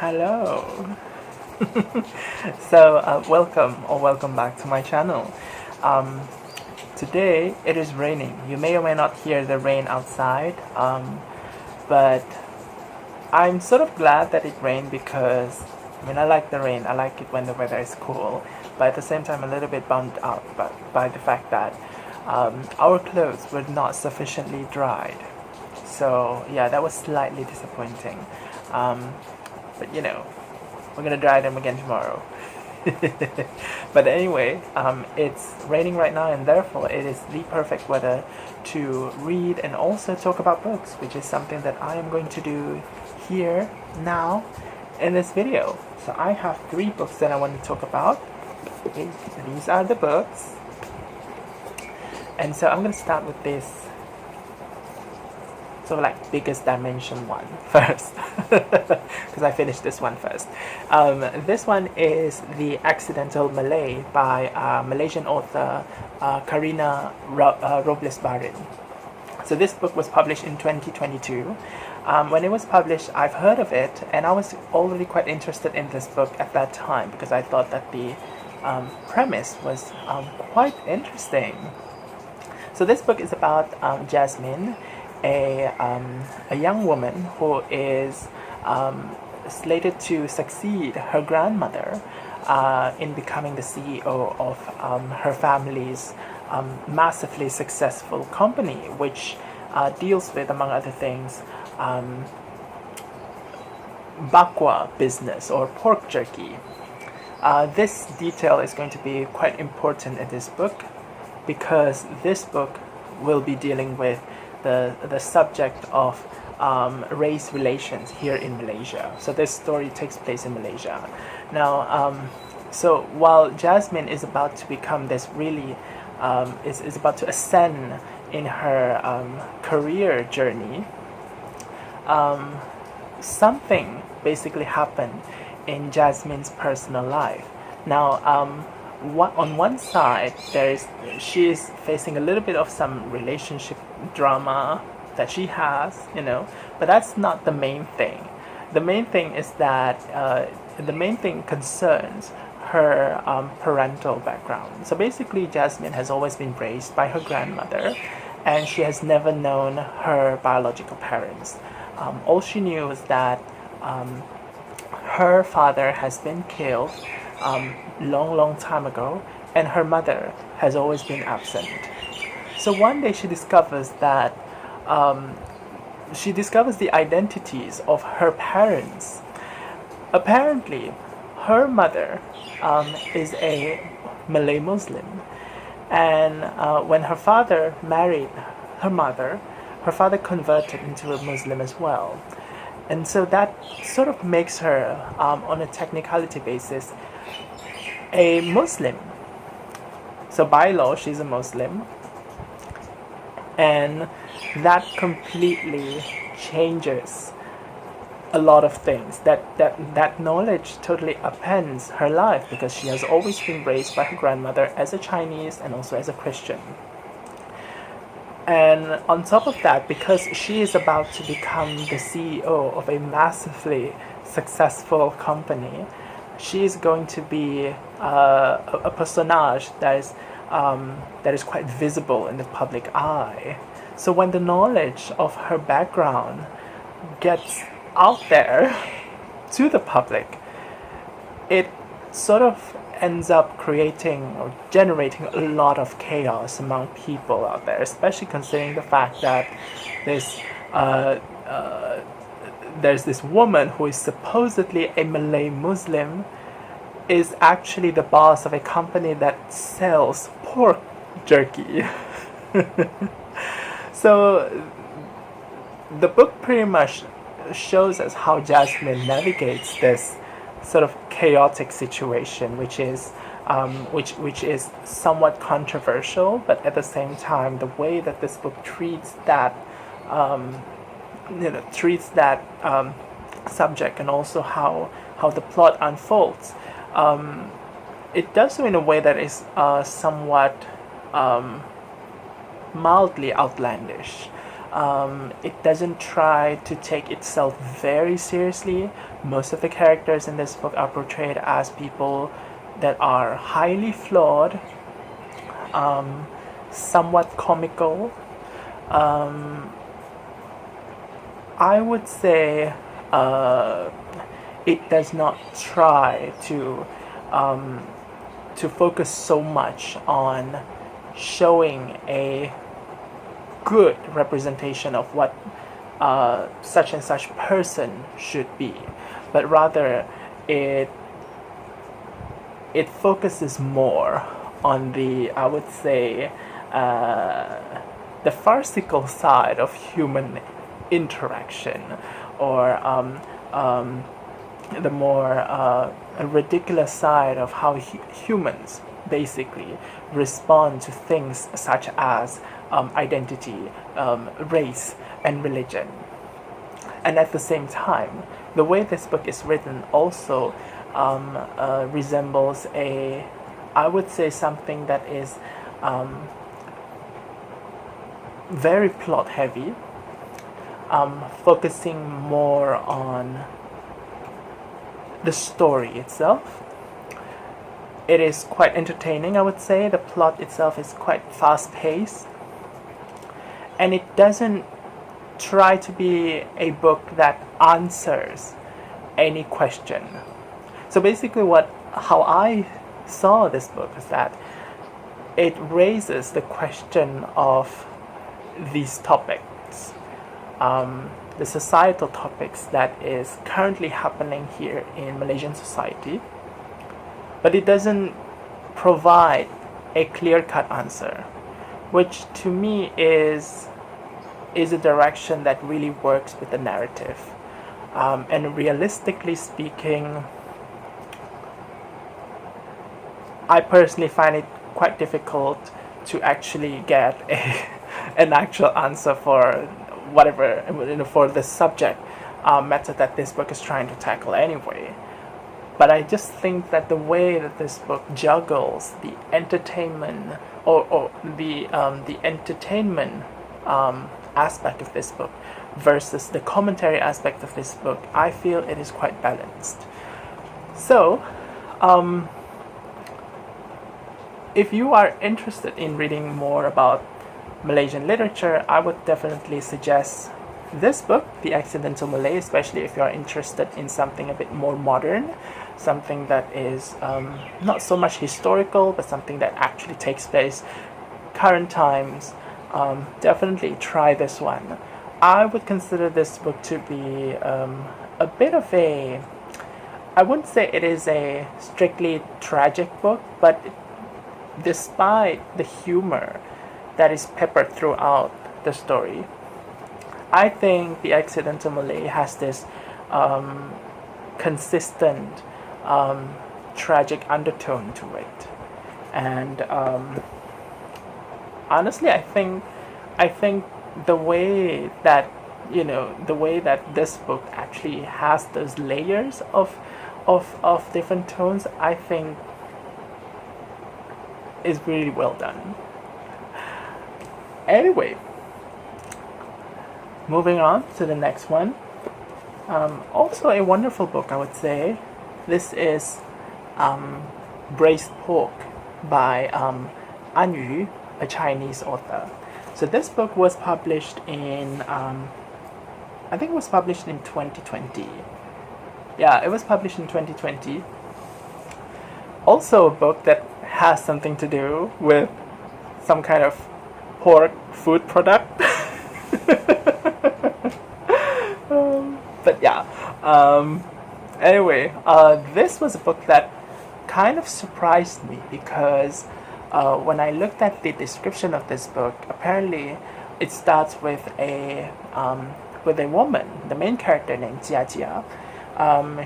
Hello. So welcome back to my channel. Um, Today it is raining. You may or may not hear the rain outside, but I'm sort of glad that it rained because I like the rain. I like it when the weather is cool, but at the same time a little bit bummed out by the fact that our clothes were not sufficiently dried. So yeah, that was slightly disappointing. But we're gonna dry them again tomorrow. But anyway, it's raining right now, and therefore it is the perfect weather to read and also talk about books, which is something that I am going to do here now in this video. So I have 3 books that I want to talk about. Okay, these are the books, and so I'm going to start with this sort of like biggest dimension one first, because I finished this one first. This one is The Accidental Malay by Malaysian author Karina Robles Bahrin. So this book was published in 2022. When it was published, I've heard of it, and I was already quite interested in this book at that time because I thought that the premise was quite interesting. So this book is about Jasmine, a young woman who is slated to succeed her grandmother in becoming the CEO of her family's massively successful company, which deals with, among other things, bakwa business or pork jerky. This detail is going to be quite important in this book because this book will be dealing with the subject of race relations here in Malaysia. So this story takes place in Malaysia. Now, so while Jasmine is about to become this really, is about to ascend in her career journey, something basically happened in Jasmine's personal life. Now, on one side, she is facing a little bit of some relationship drama that she has, but that's not the main thing. The main thing is that the main thing concerns her parental background. So basically, Jasmine has always been raised by her grandmother, and she has never known her biological parents. All she knew was that her father has been killed long time ago, and her mother has always been absent. So one day she discovers that the identities of her parents. Apparently, her mother is a Malay Muslim, and when her father married her mother, her father converted into a Muslim as well. And so that sort of makes her, on a technicality basis, a Muslim. So by law, she's a Muslim. And that completely changes a lot of things. That knowledge totally upends her life because she has always been raised by her grandmother as a Chinese and also as a Christian. And on top of that, because she is about to become the CEO of a massively successful company, she is going to be a personage that is quite visible in the public eye. So when the knowledge of her background gets out there to the public, it sort of ends up creating or generating a lot of chaos among people out there, especially considering the fact that there's this woman who is supposedly a Malay Muslim is actually the boss of a company that sells pork jerky. So the book pretty much shows us how Jasmine navigates this sort of chaotic situation, which is somewhat controversial, but at the same time, the way that this book treats that subject, and also how the plot unfolds, it does so in a way that is somewhat mildly outlandish. It doesn't try to take itself very seriously. Most of the characters in this book are portrayed as people that are highly flawed, somewhat comical. I would say it does not try to focus so much on showing a good representation of what such and such person should be, but rather it focuses more on the, I would say, the farcical side of human interaction, or the more ridiculous side of how humans basically respond to things such as identity, race, and religion. And at the same time, the way this book is written also resembles I would say, something that is very plot heavy, focusing more on the story itself. It is quite entertaining, I would say. The plot itself is quite fast paced, and it doesn't try to be a book that answers any question. So basically how I saw this book is that it raises the question of these topics, the societal topics that is currently happening here in Malaysian society, but it doesn't provide a clear-cut answer, which to me is a direction that really works with the narrative. And realistically speaking, I personally find it quite difficult to actually get an actual answer for whatever, for the subject matter that this book is trying to tackle anyway. But I just think that the way that this book juggles the entertainment or the entertainment aspect of this book versus the commentary aspect of this book, I feel it is quite balanced. So, if you are interested in reading more about Malaysian literature, I would definitely suggest this book, The Accidental Malay, especially if you are interested in something a bit more modern, something that is not so much historical, but something that actually takes place current times. Definitely try this one. I would consider this book to be a bit of a, I wouldn't say it is a strictly tragic book, but despite the humor that is peppered throughout the story, I think The Accidental Malay has this consistent tragic undertone to it. And honestly, I think the way that this book actually has those layers of different tones, I think is really well done. Anyway, moving on to the next one. Also a wonderful book, I would say. This is Braised Pork by An Yu, a Chinese author. So this book was published in, I think it was published in 2020. Yeah, it was published in 2020. Also a book that has something to do with some kind of pork food product. But yeah, anyway, this was a book that kind of surprised me because when I looked at the description of this book, apparently it starts with a woman, the main character named Jia.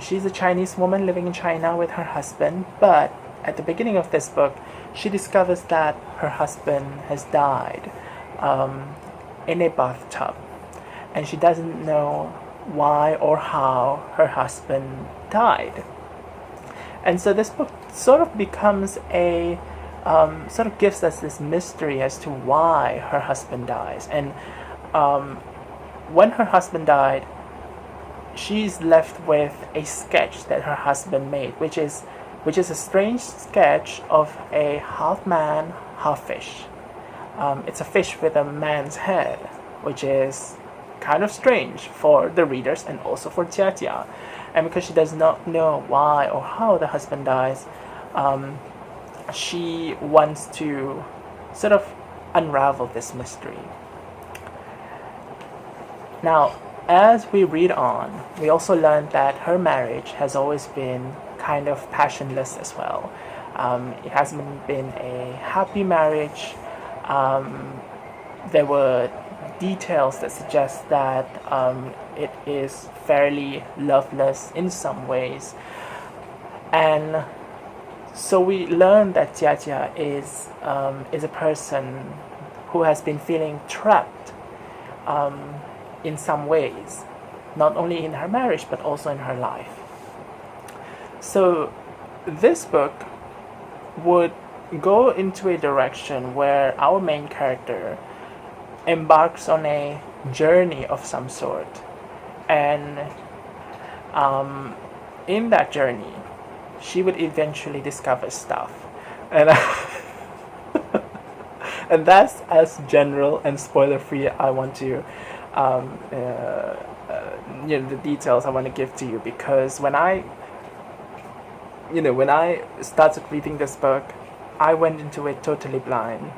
She's a Chinese woman living in China with her husband, but at the beginning of this book, she discovers that her husband has died in a bathtub, and she doesn't know why or how her husband died. And so this book sort of becomes a sort of gives us this mystery as to why her husband dies. And when her husband died, she's left with a sketch that her husband made, which is a strange sketch of a half man, half fish. It's a fish with a man's head, which is kind of strange for the readers and also for Jia. And because she does not know why or how the husband dies, she wants to sort of unravel this mystery. Now, as we read on, we also learn that her marriage has always been kind of passionless as well. It hasn't been a happy marriage. There were details that suggest that it is fairly loveless in some ways. And so we learn that Jia is a person who has been feeling trapped in some ways, not only in her marriage but also in her life. So this book would go into a direction where our main character embarks on a journey of some sort, and in that journey she would eventually discover stuff, and and that's as general and spoiler free I want to the details I want to give to you, because when I started reading this book, I went into it totally blind.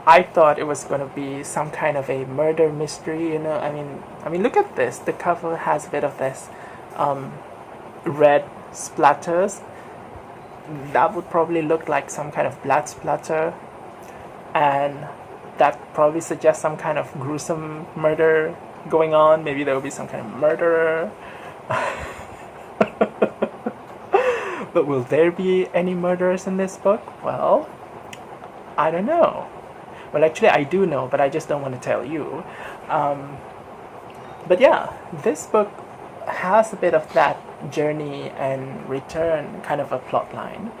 I thought it was going to be some kind of a murder mystery, I mean, look at this. The cover has a bit of this red splatters. That would probably look like some kind of blood splatter, and that probably suggests some kind of gruesome murder going on. Maybe there will be some kind of murderer. But will there be any murderers in this book? Well, I don't know. Well, actually, I do know, but I just don't want to tell you. But yeah, this book has a bit of that journey and return kind of a plot line,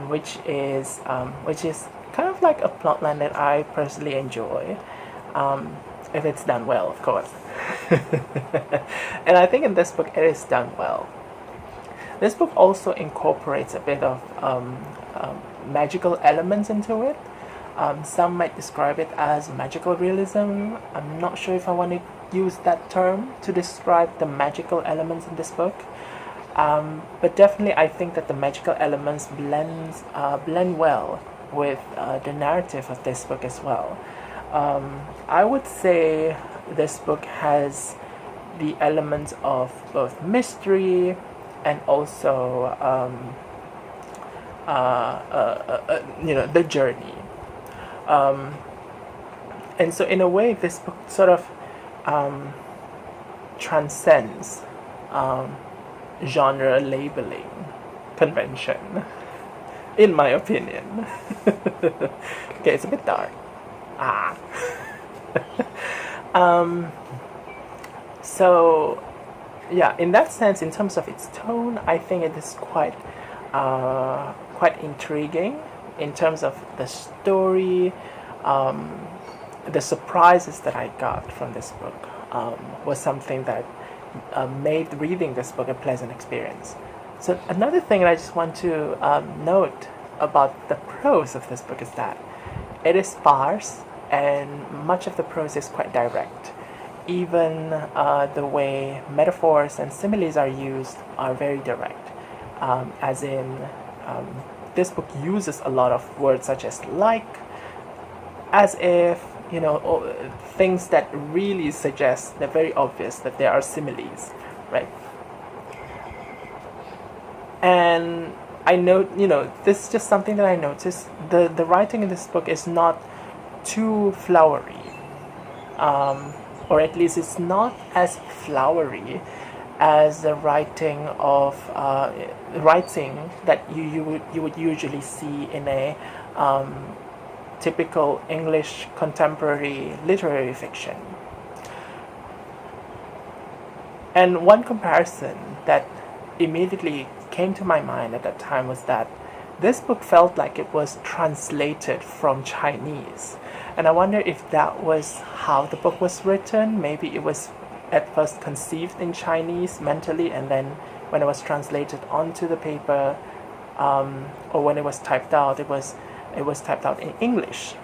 which is kind of like a plot line that I personally enjoy, if it's done well, of course. And I think in this book it is done well. This book also incorporates a bit of magical elements into it. Some might describe it as magical realism. I'm not sure if I want to use that term to describe the magical elements in this book. But definitely I think that the magical elements blend well with the narrative of this book as well. I would say this book has the elements of both mystery and also the journey. And so in a way this book sort of transcends genre labeling convention, in my opinion. Okay, it's a bit dark. So yeah, in that sense, in terms of its tone, I think it is quite intriguing. In terms of the story, the surprises that I got from this book was something that made reading this book a pleasant experience. So another thing that I just want to note about the prose of this book is that it is sparse, and much of the prose is quite direct. Even the way metaphors and similes are used are very direct, as in this book uses a lot of words such as like, as if, things that really suggest, they're very obvious that there are similes, right? And I note, this is just something that I noticed. The writing in this book is not too flowery, or at least it's not as flowery as the writing that you would usually see in a typical English contemporary literary fiction. And one comparison that immediately came to my mind at that time was that this book felt like it was translated from Chinese. And I wonder if that was how the book was written. Maybe it was at first conceived in Chinese mentally, and then when it was translated onto the paper, or when it was typed out, it was typed out in English.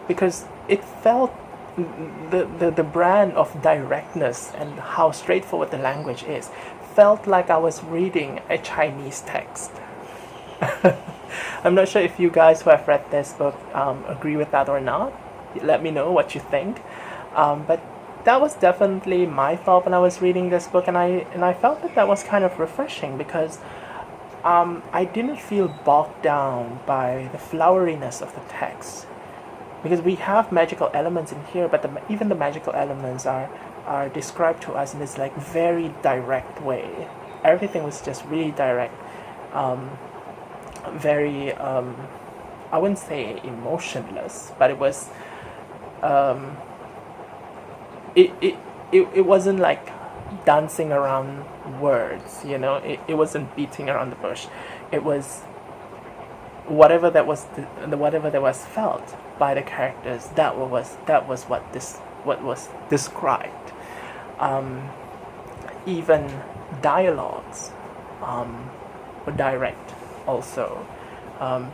Because it felt the brand of directness and how straightforward the language is felt like I was reading a Chinese text. I'm not sure if you guys who have read this book agree with that or not. Let me know what you think. But that was definitely my thought when I was reading this book, and I felt that was kind of refreshing because I didn't feel bogged down by the floweriness of the text. Because we have magical elements in here, but even the magical elements are described to us in this like very direct way. Everything was just really direct, very I wouldn't say emotionless, but it was it wasn't like dancing around words, you know. It wasn't beating around the bush. It was whatever that was felt by the characters. That was what was described. Even dialogues were direct also,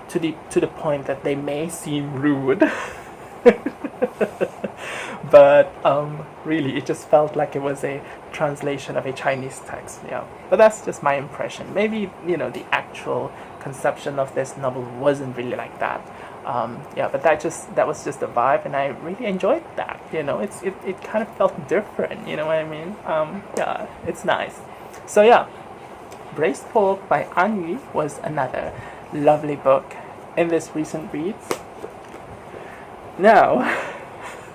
to the point that they may seem rude. But really it just felt like it was a translation of a Chinese text. Yeah, but that's just my impression. Maybe, you know, the actual conception of this novel wasn't really like that. Yeah, but that was just the vibe, and I really enjoyed that. You know, it kind of felt different. You know what I mean? Yeah, it's nice. So yeah, Braised Pork by An Yu was another lovely book in this recent reads. Now,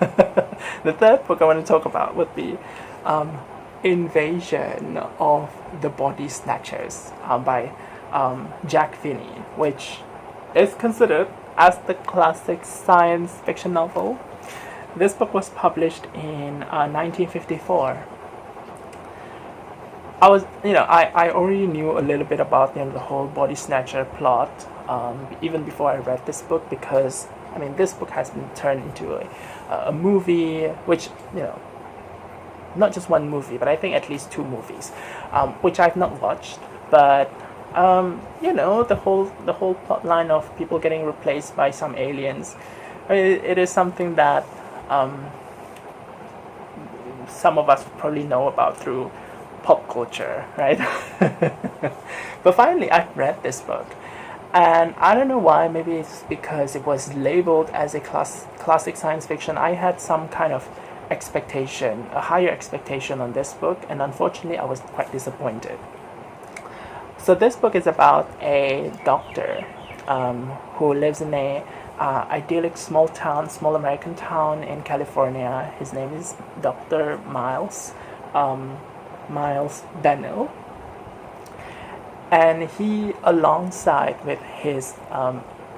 the third book I want to talk about would be Invasion of the Body Snatchers by Jack Finney, which is considered as the classic science fiction novel. This book was published in 1954. I already knew a little bit about, you know, the whole body snatcher plot even before I read this book, because I mean this book has been turned into a movie, which, you know, not just one movie, but I think at least 2 movies, which I've not watched. But you know, the whole plot line of people getting replaced by some aliens, it is something that some of us probably know about through pop culture, right? But finally, I've read this book, and I don't know why. Maybe it's because it was labeled as a classic science fiction. I had some kind of expectation, a higher expectation on this book, and unfortunately, I was quite disappointed. So this book is about a doctor who lives in a idyllic small American town in California. His name is Dr. Miles Bennell, and he, alongside with his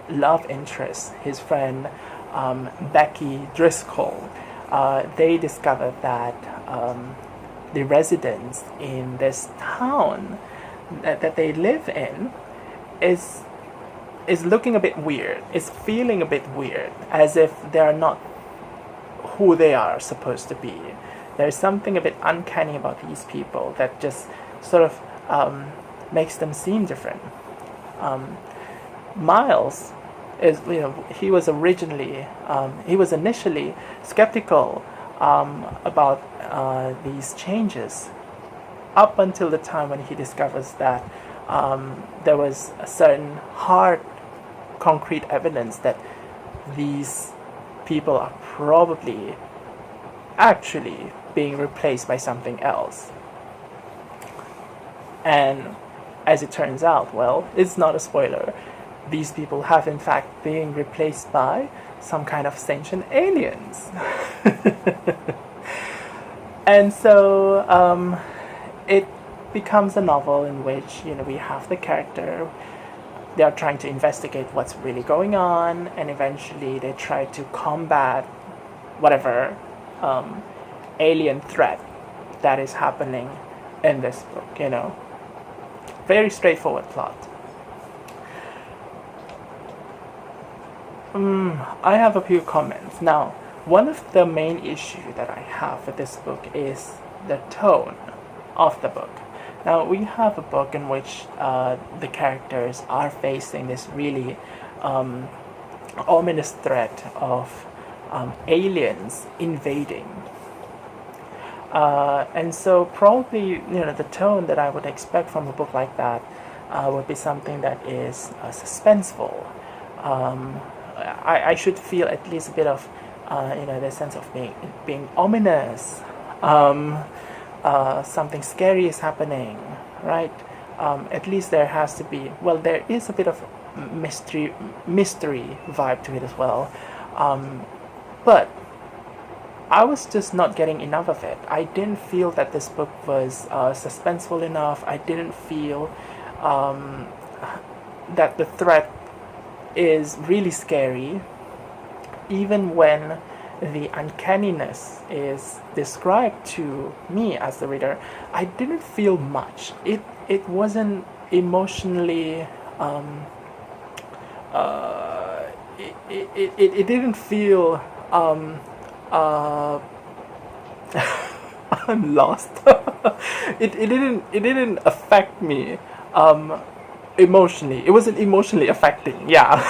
love interest, his friend Becky Driscoll, they discover that the residents in this town that they live in is looking a bit weird, is feeling a bit weird, as if they're not who they are supposed to be. There's something a bit uncanny about these people that just sort of makes them seem different. Miles is, you know, he was initially skeptical about these changes, up until the time when he discovers that there was a certain hard, concrete evidence that these people are probably actually being replaced by something else. And as it turns out, well, it's not a spoiler, these people have in fact been replaced by some kind of sentient aliens. And so it becomes a novel in which, you know, we have the character, they are trying to investigate what's really going on, and eventually they try to combat whatever alien threat that is happening in this book, you know. Very straightforward plot. I have a few comments. Now, one of the main issues that I have with this book is the tone of the book. Now, we have a book in which the characters are facing this really ominous threat of aliens invading. And so probably, the tone that I would expect from a book like that would be something that is suspenseful. I should feel at least a bit of, the sense of being ominous. Something scary is happening, right? At least there has to be. Well, there is a bit of mystery vibe to it as well. But I was just not getting enough of it. I didn't feel that this book was suspenseful enough. I didn't feel that the threat is really scary, even when the uncanniness is described to me as the reader. I didn't feel much. It wasn't emotionally. It didn't feel. I'm lost. It didn't affect me emotionally. It wasn't emotionally affecting. Yeah.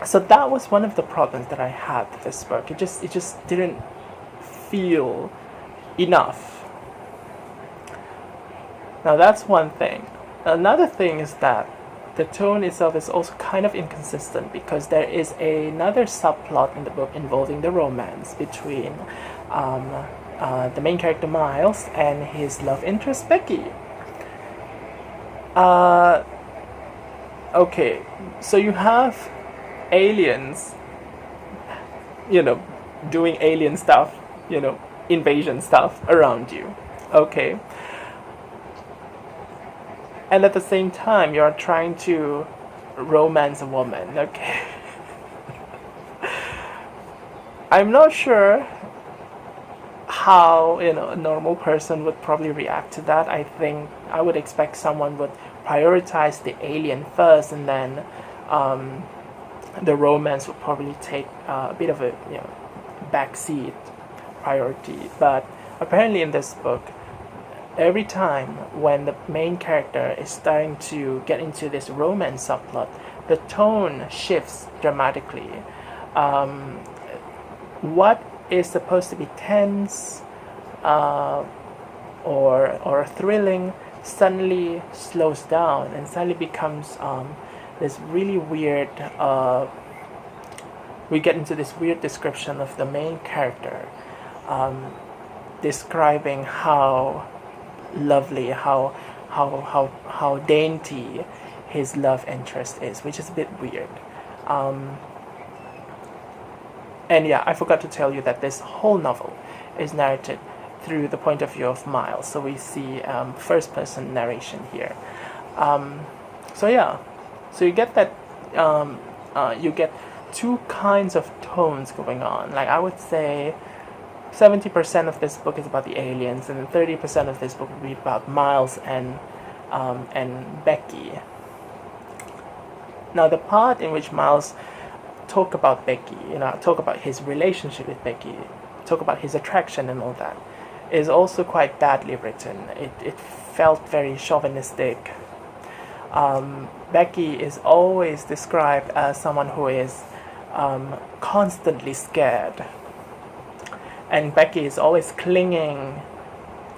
So that was one of the problems that I had with this book. It just didn't feel enough. Now that's one thing. Another thing is that the tone itself is also kind of inconsistent, because there is another subplot in the book involving the romance between the main character Miles and his love interest Becky. Okay, so you have aliens, doing alien stuff, invasion stuff around you. Okay. And at the same time, you're trying to romance a woman. Okay. I'm not sure how a normal person would probably react to that. I think I would expect someone would prioritize the alien first, and then the romance would probably take a bit of a backseat priority. But apparently in this book, every time when the main character is starting to get into this romance subplot, the tone shifts dramatically. What is supposed to be tense or thrilling suddenly slows down and suddenly becomes this really weird. We get into this weird description of the main character, describing how lovely, how dainty his love interest is, which is a bit weird. And yeah, I forgot to tell you that this whole novel is narrated through the point of view of Miles, so we see first person narration here. So you get that you get two kinds of tones going on. Like, I would say 70% of this book is about the aliens, and 30% of this book will be about Miles and Becky. Now, the part in which Miles talk about Becky, talk about his relationship with Becky, talk about his attraction and all that, is also quite badly written. It felt very chauvinistic. Becky is always described as someone who is constantly scared. And Becky is always clinging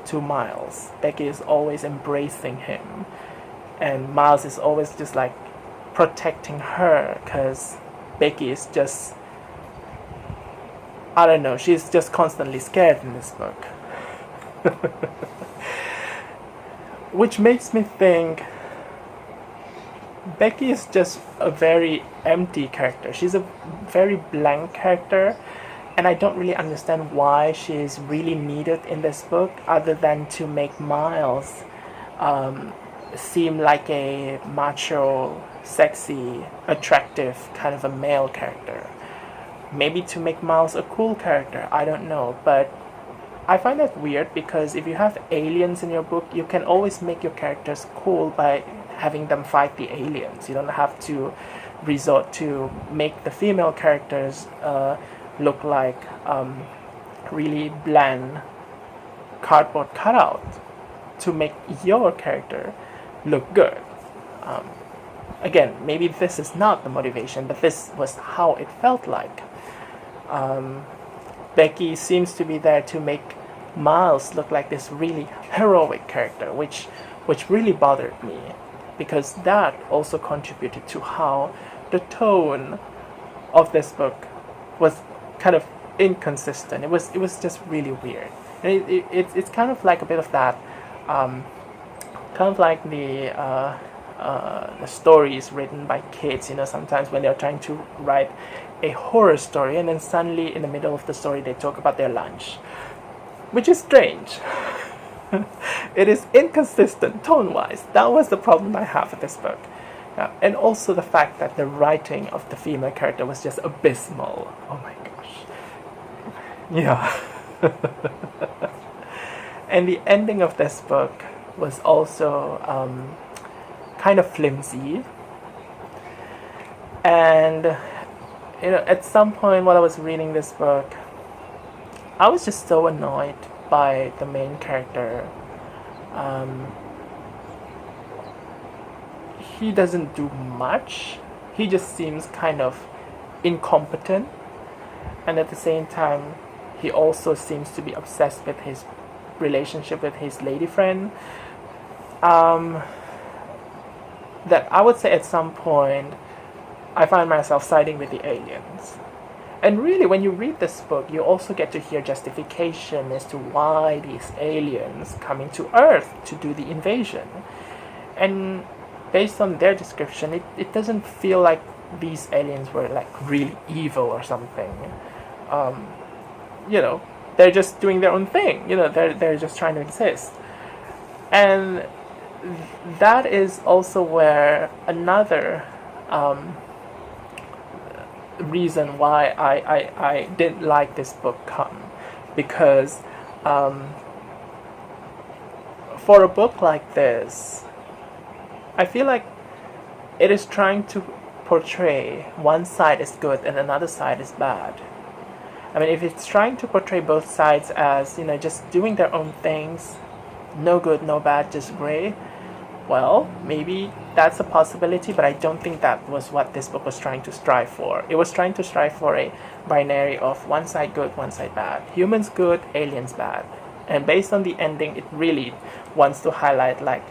to Miles. Becky is always embracing him. And Miles is always just like protecting her, because Becky is just, I don't know, she's just constantly scared in this book. Which makes me think Becky is just a very empty character. She's a very blank character. And I don't really understand why she is really needed in this book, other than to make Miles seem like a macho, sexy, attractive kind of a male character. Maybe to make Miles a cool character, I don't know. But I find that weird, because if you have aliens in your book, you can always make your characters cool by having them fight the aliens. You don't have to resort to make the female characters look like really bland cardboard cutout to make your character look good. Again, maybe this is not the motivation, but this was how it felt like. Becky seems to be there to make Miles look like this really heroic character, which really bothered me, because that also contributed to how the tone of this book was kind of inconsistent. It was just really weird. And it's kind of like a bit of that, kind of like the stories written by kids, sometimes when they're trying to write a horror story and then suddenly in the middle of the story they talk about their lunch, which is strange. It is inconsistent tone-wise. That was the problem I have with this book. And also the fact that the writing of the female character was just abysmal. Oh my gosh. Yeah. And the ending of this book was also kind of flimsy. And at some point while I was reading this book, I was just so annoyed by the main character. He doesn't do much. He just seems kind of incompetent, and at the same time he also seems to be obsessed with his relationship with his lady friend. That I would say at some point I find myself siding with the aliens. And really, when you read this book, you also get to hear justification as to why these aliens coming to Earth to do the invasion. And based on their description, it doesn't feel like these aliens were like really evil or something. They're just doing their own thing. They're just trying to exist. And that is also where another reason why I didn't like this book come. Because for a book like this, I feel like it is trying to portray one side as good and another side as bad. I mean, if it's trying to portray both sides as, just doing their own things, no good, no bad, just gray, well, maybe that's a possibility, but I don't think that was what this book was trying to strive for. It was trying to strive for a binary of one side good, one side bad. Humans good, aliens bad. And based on the ending, it really wants to highlight, like,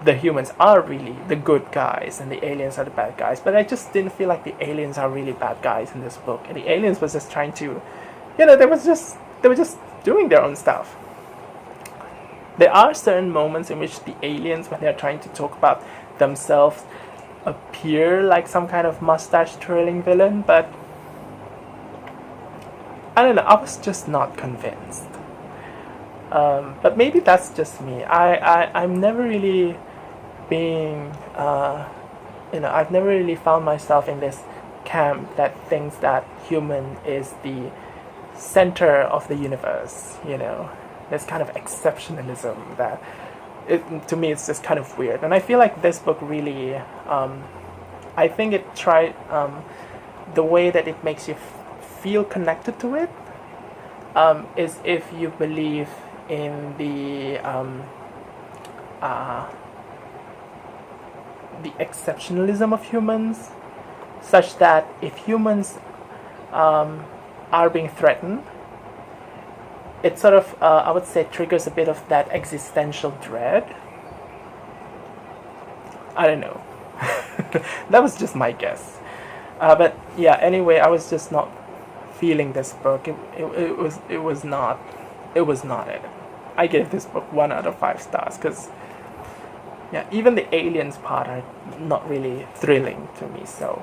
the humans are really the good guys and the aliens are the bad guys. But I just didn't feel like the aliens are really bad guys in this book. And the aliens was just trying to, they were just doing their own stuff. There are certain moments in which the aliens, when they're trying to talk about themselves, appear like some kind of mustache twirling villain, but I don't know, I was just not convinced. But maybe that's just me. I'm never really being, I've never really found myself in this camp that thinks that human is the center of the universe, This kind of exceptionalism that, to me, it's just kind of weird. And I feel like this book really, I think it tried, the way that it makes you feel connected to it, is if you believe in the exceptionalism of humans, such that if humans are being threatened, it sort of, I would say, triggers a bit of that existential dread. I don't know. That was just my guess. But yeah, anyway, I was just not feeling this book. It was not it. I gave this book 1 out of 5 stars because, yeah, even the aliens part are not really thrilling to me. So,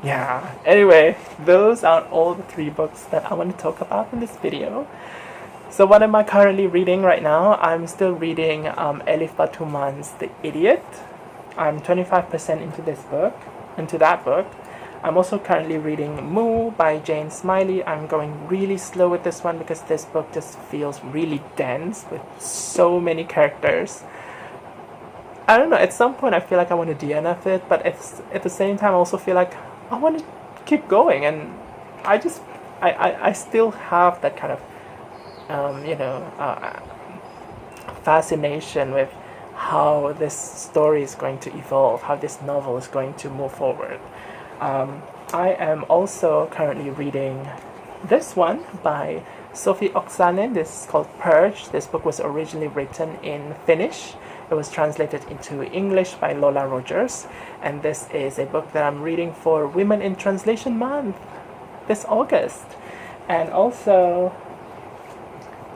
yeah. Anyway, those are all the 3 books that I want to talk about in this video. So what am I currently reading right now? I'm still reading Elif Batuman's The Idiot. I'm 25% into that book. I'm also currently reading Moo by Jane Smiley. I'm going really slow with this one because this book just feels really dense with so many characters. I don't know, at some point I feel like I want to DNF it, but at the same time I also feel like I want to keep going, and I still have that kind of fascination with how this story is going to evolve, how this novel is going to move forward. I am also currently reading this one by Sofi Oksanen. This is called Purge. This book was originally written in Finnish. It was translated into English by Lola Rogers, and this is a book that I'm reading for Women in Translation Month this August. And also,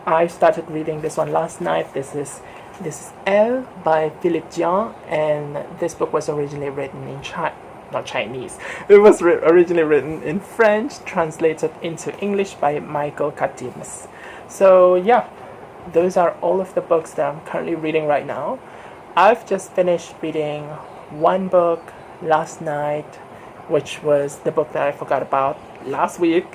I started reading this one last night. This is Elle by Philippe Djian, and this book was originally written in not Chinese. It was originally written in French, translated into English by Michael Katims. So yeah, those are all of the books that I'm currently reading right now. I've just finished reading one book last night, which was the book that I forgot about last week,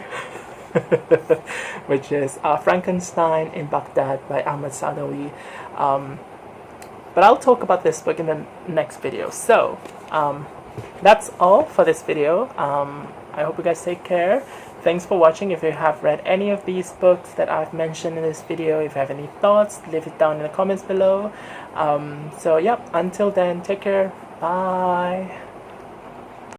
which is Frankenstein in Baghdad by Ahmed Saadawi. But I'll talk about this book in the next video. So that's all for this video. I hope you guys take care. Thanks for watching. If you have read any of these books that I've mentioned in this video, if you have any thoughts, leave it down in the comments below. So yeah, until then, take care. Bye.